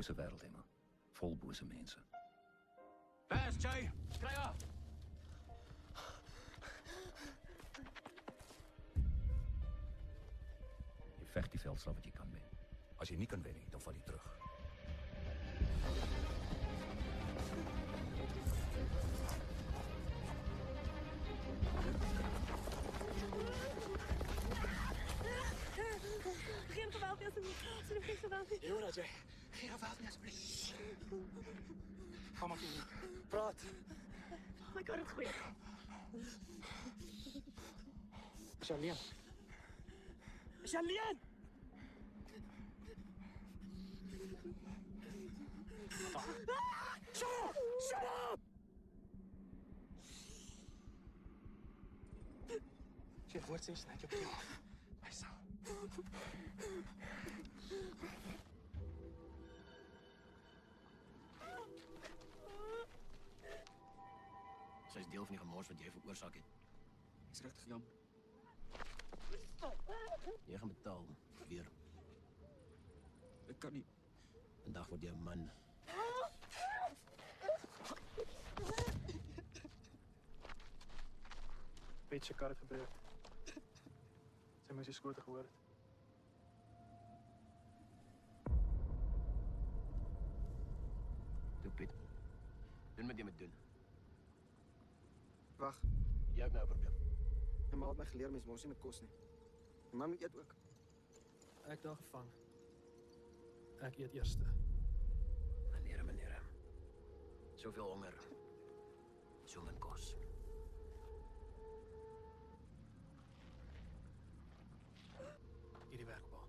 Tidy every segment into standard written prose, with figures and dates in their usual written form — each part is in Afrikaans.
Bose wêreld, Emma. Vol bose mense. Bas, Jay! Kry af! Jy veg die veldslag wat jy kan wen. As jy nie kan wen nie, dan val jy terug. Geen geweld meer, alsjeblieft, geen geweld meer. Jy hoor dat, Jay? Geen geweld nie, asseblief. Kom maar toe. Praat. Ek kan dit goed. Is jy alleen? Is jy alleen? Shut up! As jy woord sê, sny jy op jou af. My sal. Sy is deel van die gemors wat jy veroorsaak het. Dis regtig jammer. Jy gaan betaal, weer. Ek kan nie. Vandag word jy 'n man. Piet se kar het gebreek. Sy moes die skote gehoor het. Toe, Piet. Doen wat jy moet doen. Wag, Jy het nou 'n probleem. my ma het my geleer mens mors nie met kos nie. My ma moet eet ook. Ek daar gevang. Ek eet eerste. Meneer. Soveel honger. So min kos. Hierdie werkbaar.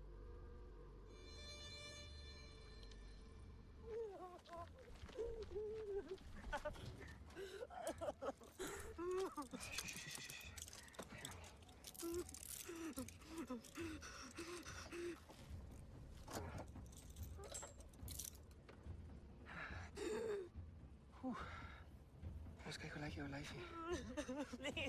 Ons kyk hoe lyk jou lyfie. Nee.